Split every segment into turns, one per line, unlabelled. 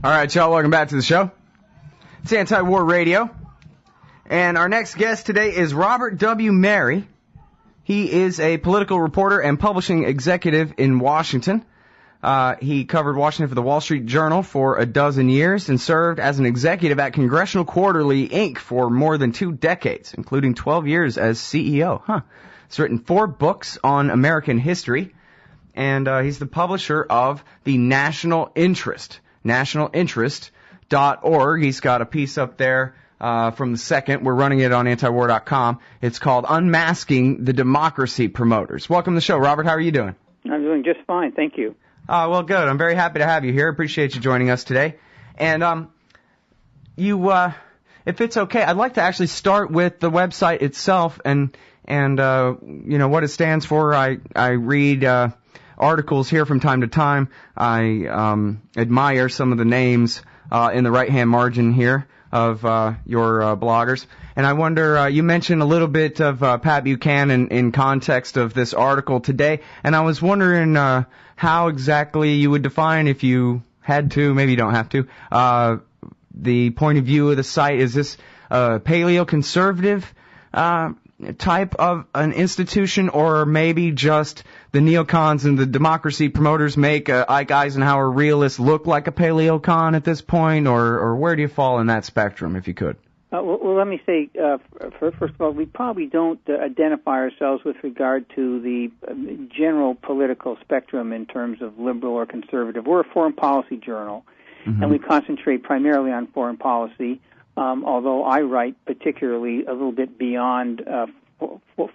All right, y'all, welcome back to the show. It's Anti-War Radio. And our next guest today is Robert W. Mary. He is a political reporter and publishing executive in Washington. He covered Washington for the Wall Street Journal for 12 years and served as an executive at Congressional Quarterly, Inc. for more than 2 decades, including 12 years as CEO. He's written 4 books on American history, and he's the publisher of the National Interest, nationalinterest.org. He's got a piece up there from the second. We're running it on antiwar.com. It's called Unmasking the Democracy Promoters. Welcome to the show, Robert. How are you doing?
I'm doing just fine, thank you.
Well, good. I'm very happy to have you here. Appreciate you joining us today. And if it's okay, I'd like to actually start with the website itself and what it stands for. I read articles here from time to time. I admire some of the names in the right-hand margin here of your bloggers. And I wonder, you mentioned a little bit of Pat Buchanan in context of this article today, and I was wondering how exactly you would define, if you had to, maybe you don't have to, the point of view of the site. Is this a paleoconservative type of an institution, or maybe just the neocons and the democracy promoters make Ike Eisenhower realists look like a paleocon at this point, or where do you fall in that spectrum, if you could?
Well, let me say, first of all, we probably don't identify ourselves with regard to the general political spectrum in terms of liberal or conservative. We're a foreign policy journal, and we concentrate primarily on foreign policy, although I write particularly a little bit beyond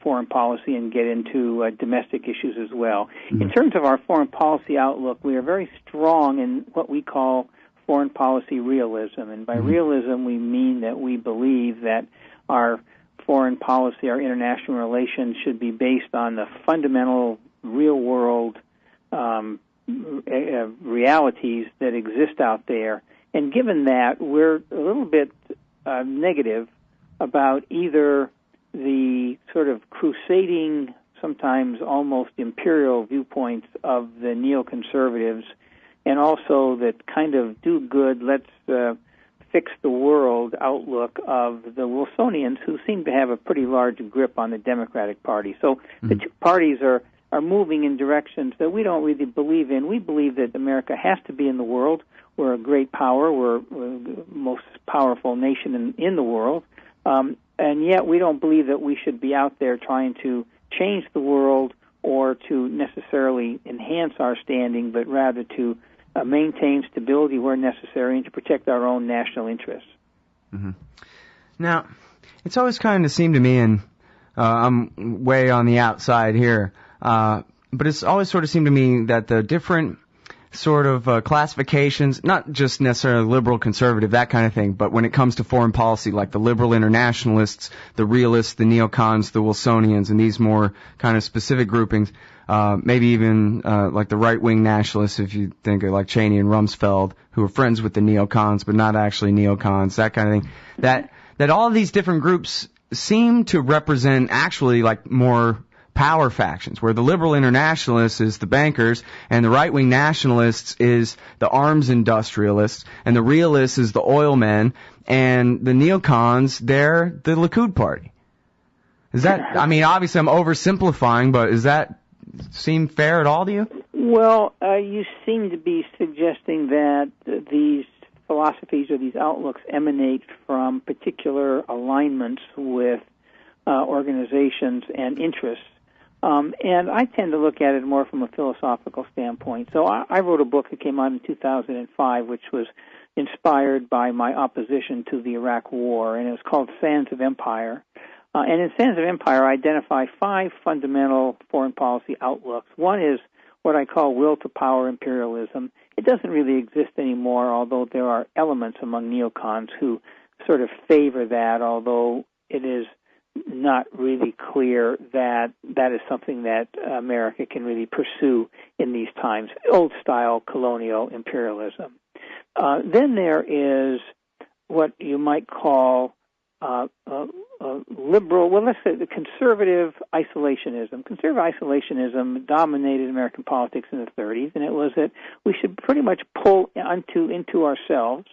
foreign policy and get into domestic issues as well. In terms of our foreign policy outlook, we are very strong in what we call foreign policy realism. And by realism, we mean that we believe that our foreign policy, our international relations, should be based on the fundamental real-world realities that exist out there. And given that, we're a little bit negative about either the sort of crusading, sometimes almost imperial viewpoints of the neoconservatives, and also that kind of do good, let's fix the world outlook of the Wilsonians, who seem to have a pretty large grip on the Democratic Party. So the two parties are moving in directions that we don't really believe in. We believe that America has to be in the world. We're a great power. We're the most powerful nation in the world. And yet we don't believe that we should be out there trying to change the world or to necessarily enhance our standing, but rather to maintain stability where necessary and to protect our own national interests.
Now, it's always kind of seemed to me, and I'm way on the outside here, but it's always sort of seemed to me that the different sort of classifications, not just necessarily liberal, conservative, that kind of thing, but when it comes to foreign policy, like the liberal internationalists, the realists, the neocons, the Wilsonians, and these more kind of specific groupings, maybe even like the right-wing nationalists, if you think of like Cheney and Rumsfeld, who are friends with the neocons, but not actually neocons, that kind of thing, that all of these different groups seem to represent actually like more power factions, where the liberal internationalists is the bankers, and the right-wing nationalists is the arms industrialists, and the realists is the oil men, and the neocons, they're the Likud party. Is that, I mean, obviously I'm oversimplifying, but does that seem fair at all to you?
Well, you seem to be suggesting that these philosophies or these outlooks emanate from particular alignments with organizations and interests. And I tend to look at it more from a philosophical standpoint. So I wrote a book that came out in 2005, which was inspired by my opposition to the Iraq War, and it was called Sands of Empire. And in Sands of Empire, I identify 5 fundamental foreign policy outlooks. One is what I call will-to-power imperialism. It doesn't really exist anymore, although there are elements among neocons who sort of favor that, although it is not really clear that that is something that America can really pursue in these times, old-style colonial imperialism. Then there is what you might call liberal, well, let's say the conservative isolationism. Conservative isolationism dominated American politics in the 30s, and it was that we should pretty much pull into ourselves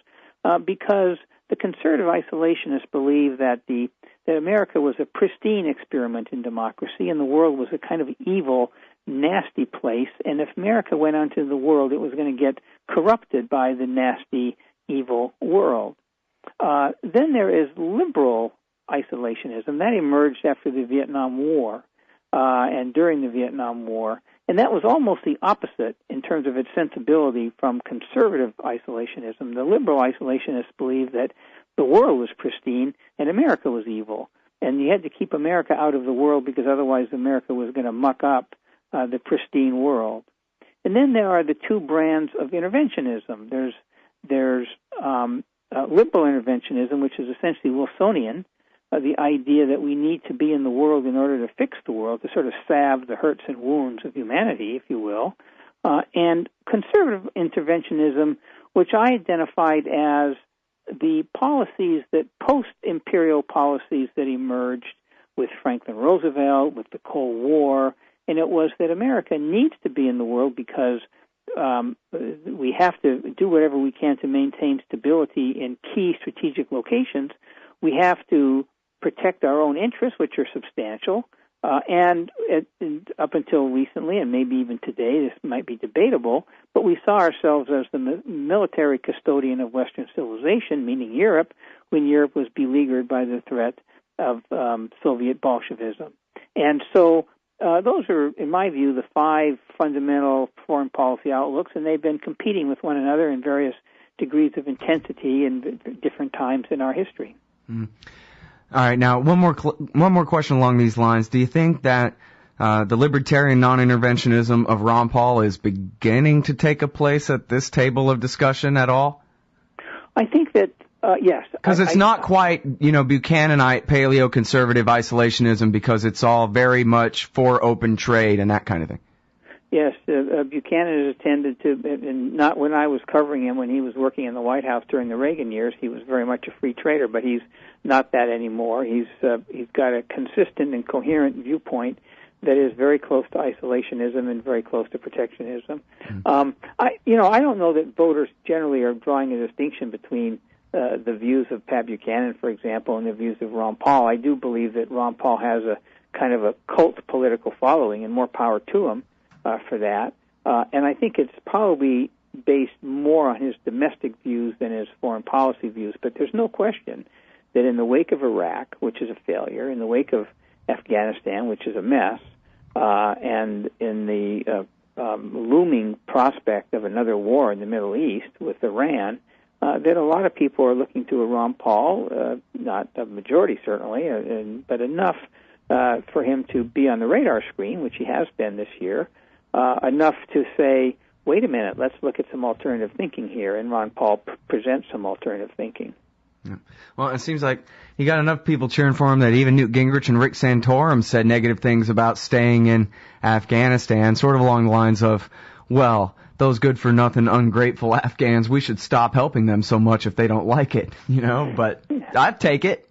because the conservative isolationists believed that that America was a pristine experiment in democracy, and the world was a kind of evil, nasty place. And if America went out into the world, it was going to get corrupted by the nasty, evil world. Then there is liberal isolationism. That emerged after the Vietnam War and during the Vietnam War. And that was almost the opposite in terms of its sensibility from conservative isolationism. The liberal isolationists believed that the world was pristine and America was evil. And you had to keep America out of the world because otherwise America was going to muck up the pristine world. And then there are the two brands of interventionism. There's liberal interventionism, which is essentially Wilsonian, the idea that we need to be in the world in order to fix the world, to sort of salve the hurts and wounds of humanity, if you will, and conservative interventionism, which I identified as the policies that post-imperial policies that emerged with Franklin Roosevelt, with the Cold War, and it was that America needs to be in the world because we have to do whatever we can to maintain stability in key strategic locations. We have to protect our own interests, which are substantial, and up until recently, and maybe even today, this might be debatable, but we saw ourselves as the military custodian of Western civilization, meaning Europe, when Europe was beleaguered by the threat of Soviet Bolshevism. And so those are, in my view, the five fundamental foreign policy outlooks, and they've been competing with one another in various degrees of intensity in different times in our history.
Mm. All right, now one more question along these lines. Do you think that the libertarian non-interventionism of Ron Paul is beginning to take a place at this table of discussion at all?
I think that yes.
Because it's not quite, Buchananite paleo-conservative isolationism, because it's all very much for open trade and that kind of thing.
Yes, Buchanan has tended to, and not when I was covering him when he was working in the White House during the Reagan years, he was very much a free trader, but he's not that anymore. He's got a consistent and coherent viewpoint that is very close to isolationism and very close to protectionism. Mm-hmm. I don't know that voters generally are drawing a distinction between the views of Pat Buchanan, for example, and the views of Ron Paul. I do believe that Ron Paul has a kind of a cult political following, and more power to him for that. And I think it's probably based more on his domestic views than his foreign policy views. But there's no question that in the wake of Iraq, which is a failure, in the wake of Afghanistan, which is a mess, and in the looming prospect of another war in the Middle East with Iran, that a lot of people are looking to a Ron Paul, not a majority certainly, but enough for him to be on the radar screen, which he has been this year, enough to say, wait a minute, let's look at some alternative thinking here, and Ron Paul presents some alternative thinking.
Yeah. Well, it seems like he got enough people cheering for him that even Newt Gingrich and Rick Santorum said negative things about staying in Afghanistan, sort of along the lines of, well, those good-for-nothing, ungrateful Afghans, we should stop helping them so much if they don't like it, but I'd take it.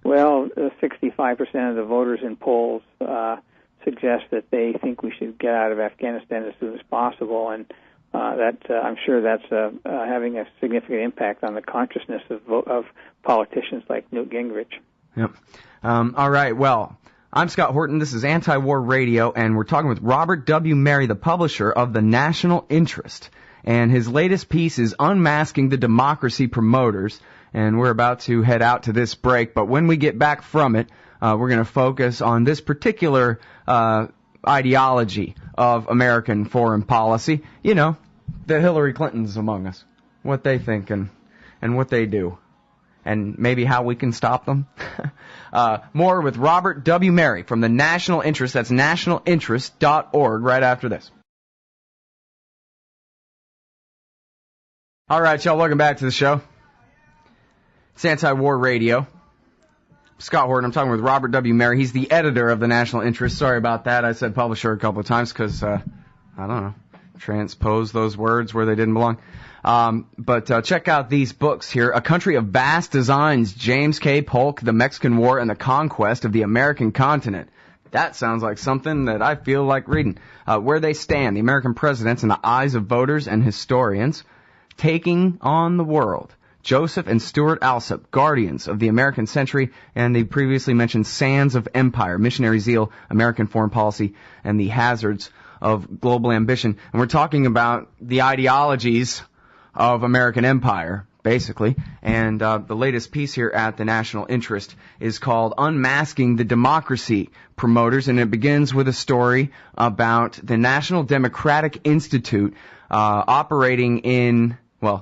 Well, 65% of the voters in polls suggest that they think we should get out of Afghanistan as soon as possible, and I'm sure that's having a significant impact on the consciousness of politicians like Newt Gingrich.
Yep. All right, well, I'm Scott Horton. This is Anti-War Radio, and we're talking with Robert W. Merry, the publisher of The National Interest. And his latest piece is Unmasking the Democracy Promoters. And we're about to head out to this break, but when we get back from it, we're going to focus on this particular ideology of American foreign policy. The Hillary Clintons among us, what they think and what they do, and maybe how we can stop them. More with Robert W. Merry from the National Interest. That's nationalinterest.org right after this. All right, y'all, welcome back to the show. It's Anti-War Radio. Scott Horton, I'm talking with Robert W. Merry. He's the editor of the National Interest. Sorry about that. I said publisher a couple of times because, I don't know, transpose those words where they didn't belong. But check out these books here. A Country of Vast Designs, James K. Polk, The Mexican War and the Conquest of the American Continent. That sounds like something that I feel like reading. Where They Stand, The American Presidents in the Eyes of Voters and Historians. Taking on the World, Joseph and Stuart Alsop, Guardians of the American Century, and the previously mentioned Sands of Empire, Missionary Zeal, American Foreign Policy, and the Hazards of Global Ambition. And we're talking about the ideologies of American empire, basically. And the latest piece here at the National Interest is called Unmasking the Democracy Promoters, and it begins with a story about the National Democratic Institute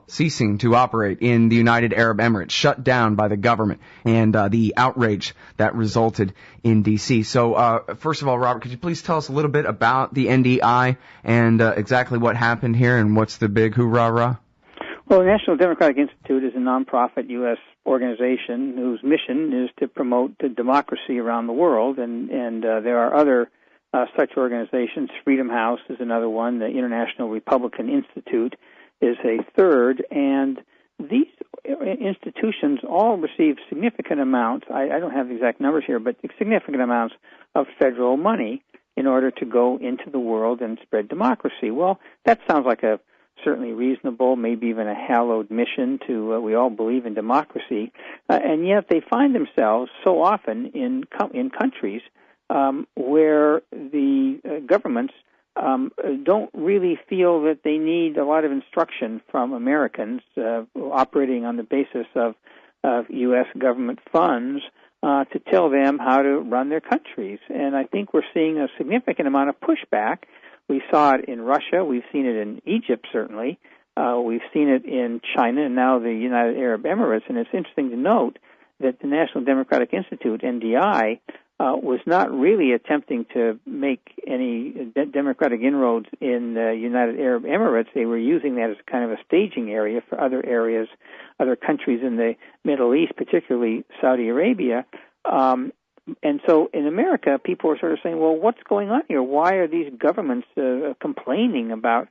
ceasing to operate in the United Arab Emirates, shut down by the government, and the outrage that resulted in D.C. So, first of all, Robert, could you please tell us a little bit about the NDI and exactly what happened here and what's the big hoorah-rah?
Well, the National Democratic Institute is a nonprofit U.S. organization whose mission is to promote democracy around the world, and there are other such organizations. Freedom House is another one. The International Republican Institute is a third, and these institutions all receive significant amounts, I don't have the exact numbers here, but significant amounts of federal money in order to go into the world and spread democracy. Well, that sounds like a certainly reasonable, maybe even a hallowed mission to, we all believe in democracy, and yet they find themselves so often in countries where the governments don't really feel that they need a lot of instruction from Americans operating on the basis of U.S. government funds to tell them how to run their countries. And I think we're seeing a significant amount of pushback. We saw it in Russia. We've seen it in Egypt, certainly. We've seen it in China and now the United Arab Emirates. And it's interesting to note that the National Democratic Institute, NDI, was not really attempting to make any democratic inroads in the United Arab Emirates. They were using that as kind of a staging area for other areas, other countries in the Middle East, particularly Saudi Arabia. And so in America, people are sort of saying, well, what's going on here? Why are these governments complaining about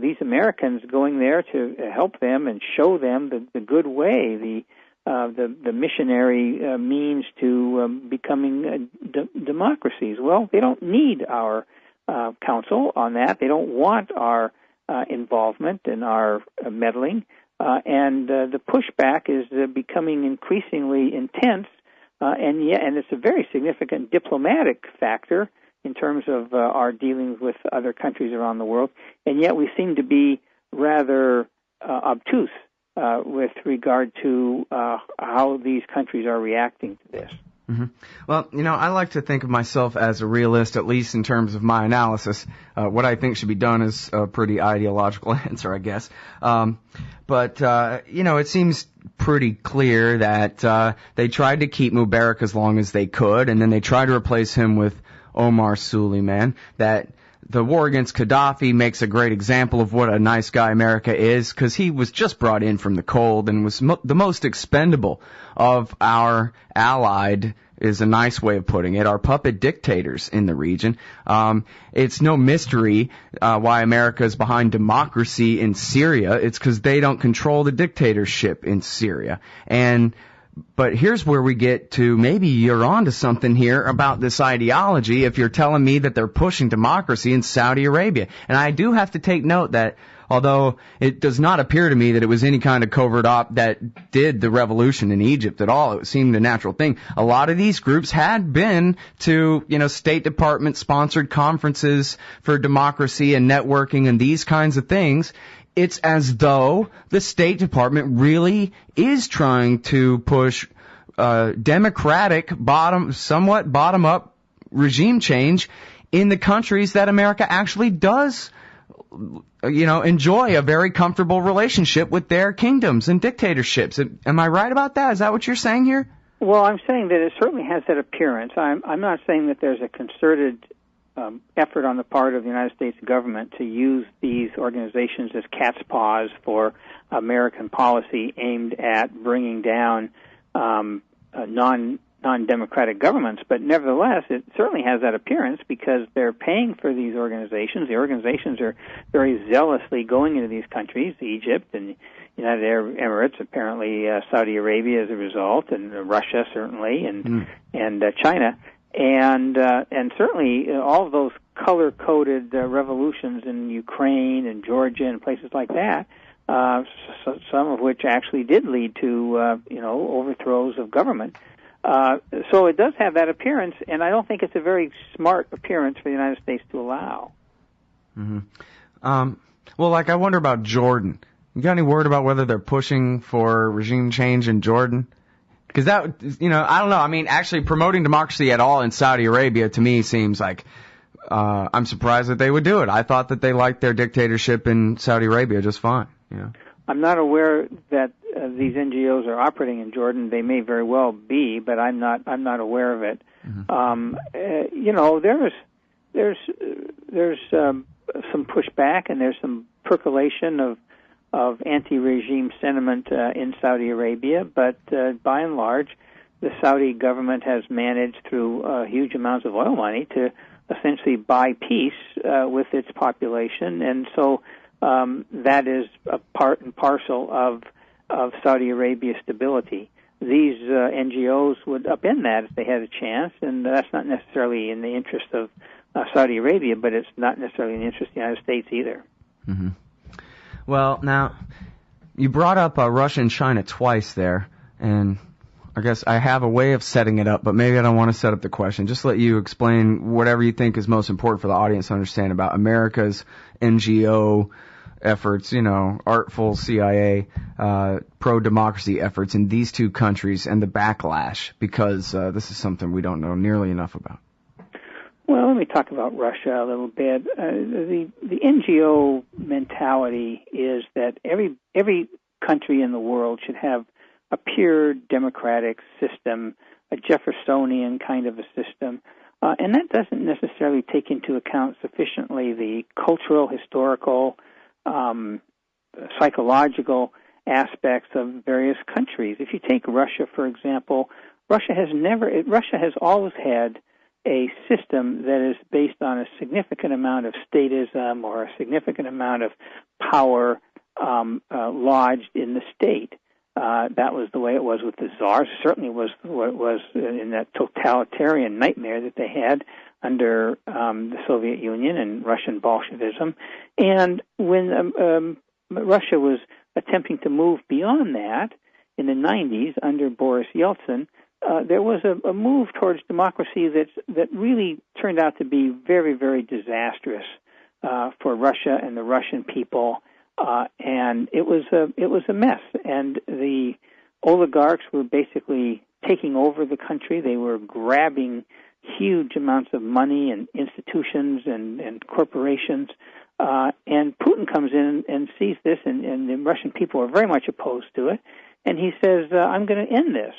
these Americans going there to help them and show them the good way, the missionary means to becoming democracies? Well, they don't need our counsel on that. They don't want our involvement and our meddling. And the pushback is becoming increasingly intense. And it's a very significant diplomatic factor in terms of our dealings with other countries around the world. And yet we seem to be rather obtuse with regard to how these countries are reacting to this.
Mm-hmm. Well, I like to think of myself as a realist, at least in terms of my analysis. What I think should be done is a pretty ideological answer, I guess. But it seems pretty clear that they tried to keep Mubarak as long as they could, and then they tried to replace him with Omar Suleiman. That the war against Gaddafi makes a great example of what a nice guy America is, because he was just brought in from the cold and was the most expendable of our allied, is a nice way of putting it, our puppet dictators in the region. It's no mystery why America is behind democracy in Syria. It's because they don't control the dictatorship in Syria. But here's where we get to, maybe you're onto something here about this ideology if you're telling me that they're pushing democracy in Saudi Arabia. And I do have to take note that although it does not appear to me that it was any kind of covert op that did the revolution in Egypt at all, it seemed a natural thing. A lot of these groups had been to, State Department sponsored conferences for democracy and networking and these kinds of things. It's as though the State Department really is trying to push democratic, somewhat bottom-up regime change in the countries that America actually does, enjoy a very comfortable relationship with their kingdoms and dictatorships. Am I right about that? Is that what you're saying here?
Well, I'm saying that it certainly has that appearance. I'm not saying that there's a concerted effort on the part of the United States government to use these organizations as cat's paws for American policy aimed at bringing down non-democratic governments, but nevertheless, it certainly has that appearance because they're paying for these organizations. The organizations are very zealously going into these countries, Egypt and United Arab Emirates, apparently Saudi Arabia as a result, and Russia certainly, and China, and certainly all of those color-coded revolutions in Ukraine and Georgia and places like that. Some of which actually did lead to overthrows of government. So it does have that appearance, and I don't think it's a very smart appearance for the United States to allow.
Mm-hmm. Well, I wonder about Jordan. You got any word about whether they're pushing for regime change in Jordan? Because that, I don't know. I mean, actually promoting democracy at all in Saudi Arabia to me seems like I'm surprised that they would do it. I thought that they liked their dictatorship in Saudi Arabia just fine.
I'm not aware that these NGOs are operating in Jordan. They may very well be, but I'm not aware of it. Mm-hmm. There's some pushback, and there's some percolation of anti-regime sentiment in Saudi Arabia, but by and large, the Saudi government has managed through huge amounts of oil money to essentially buy peace with its population, and so that is a part and parcel of Saudi Arabia's stability. These NGOs would upend that if they had a chance, and that's not necessarily in the interest of Saudi Arabia, but it's not necessarily in the interest of the United States either.
Mm-hmm. Well, now, you brought up Russia and China twice there, and I guess I have a way of setting it up, but maybe I don't want to set up the question. Just let you explain whatever you think is most important for the audience to understand about America's NGO efforts, artful CIA, pro-democracy efforts in these two countries and the backlash, because this is something we don't know nearly enough about.
Well, let me talk about Russia a little bit. The NGO mentality is that every country in the world should have a pure democratic system, a Jeffersonian kind of a system, and that doesn't necessarily take into account sufficiently the cultural, historical, psychological aspects of various countries. If you take Russia, for example, Russia has always had a system that is based on a significant amount of statism or a significant amount of power lodged in the state. That was the way it was with the Tsars. Certainly was what it was in that totalitarian nightmare that they had under the Soviet Union and Russian Bolshevism. And when Russia was attempting to move beyond that in the 90s under Boris Yeltsin, there was a move towards democracy that really turned out to be very, very disastrous for Russia and the Russian people, and it was a mess. And the oligarchs were basically taking over the country. They were grabbing huge amounts of money and institutions and corporations. And Putin comes in and sees this, and the Russian people are very much opposed to it. And he says, I'm going to end this.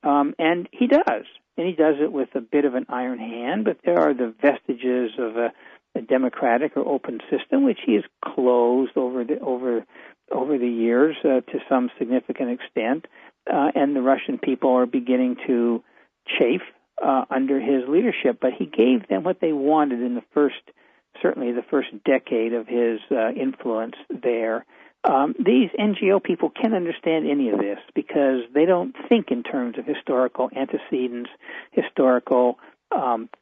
And he does. And he does it with a bit of an iron hand, but there are the vestiges of a democratic or open system, which he has closed over the years to some significant extent. And the Russian people are beginning to chafe under his leadership. But he gave them what they wanted in certainly the first decade of his influence there. These NGO people can't understand any of this because they don't think in terms of historical antecedents, historical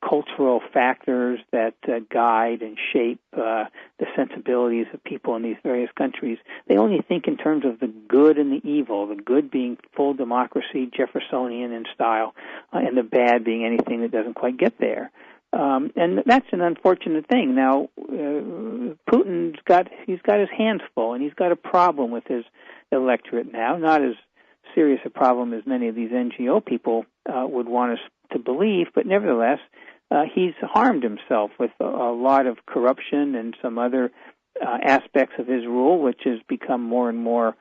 cultural factors that guide and shape the sensibilities of people in these various countries. They only think in terms of the good and the evil, the good being full democracy, Jeffersonian in style, and the bad being anything that doesn't quite get there. And that's an unfortunate thing. Now, Putin's got his hands full, and he's got a problem with his electorate now. Not as serious a problem as many of these NGO people would want us to believe, but nevertheless, he's harmed himself with a lot of corruption and some other aspects of his rule, which has become more and more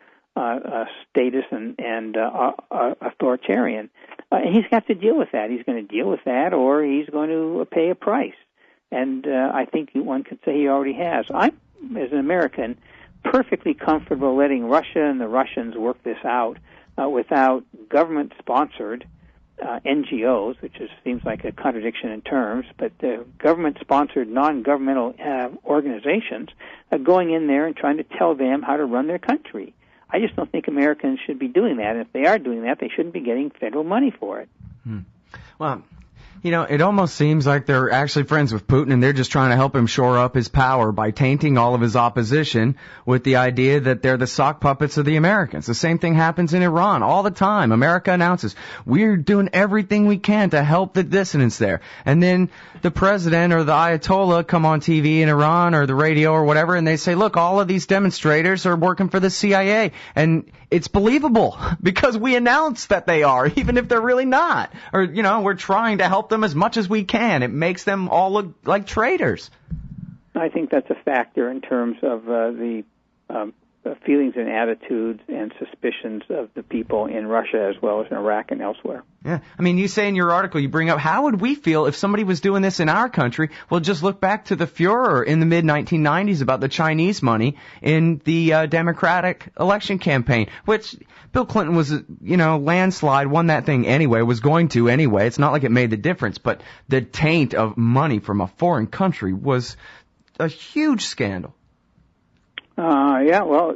statist and authoritarian. And he's got to deal with that. He's going to deal with that, or he's going to pay a price. And I think one could say he already has. I'm, as an American, perfectly comfortable letting Russia and the Russians work this out without government-sponsored NGOs, which seems like a contradiction in terms, but government-sponsored, non-governmental organizations going in there and trying to tell them how to run their country. I just don't think Americans should be doing that. And if they are doing that, they shouldn't be getting federal money for it.
Well, it almost seems like they're actually friends with Putin, and they're just trying to help him shore up his power by tainting all of his opposition with the idea that they're the sock puppets of the Americans. The same thing happens in Iran all the time. America announces, we're doing everything we can to help the dissidents there. And then the president or the Ayatollah come on TV in Iran or the radio or whatever, and they say, look, all of these demonstrators are working for the CIA. And it's believable because we announce that they are, even if they're really not. Or, we're trying to help them as much as we can. It makes them all look like traitors.
I think that's a factor in terms of the feelings and attitudes and suspicions of the people in Russia as well as in Iraq and elsewhere.
Yeah. I mean, you say in your article, you bring up, how would we feel if somebody was doing this in our country? Well, just look back to the furor in the mid-1990s about the Chinese money in the Democratic election campaign, which Bill Clinton was, landslide, won that thing anyway, was going to anyway. It's not like it made the difference, but the taint of money from a foreign country was a huge scandal.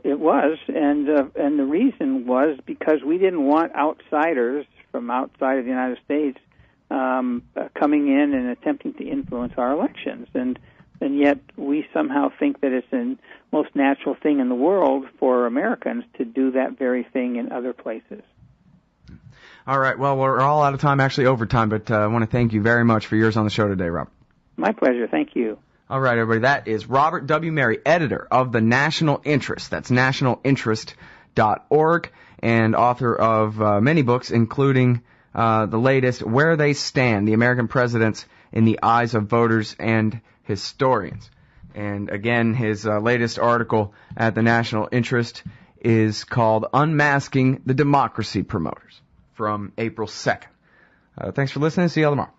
It was, and the reason was because we didn't want outsiders from outside of the United States coming in and attempting to influence our elections, and yet we somehow think that it's the most natural thing in the world for Americans to do that very thing in other places.
All right, well, we're all out of time, actually overtime, but I want to thank you very much for yours on the show today, Robert.
My pleasure, thank you.
All right, everybody, that is Robert W. Merry, editor of The National Interest. That's nationalinterest.org, and author of many books, including the latest, Where They Stand, The American Presidents in the Eyes of Voters and Historians. And again, his latest article at The National Interest is called Unmasking the Democracy Promoters, from April 2nd. Thanks for listening. See you all tomorrow.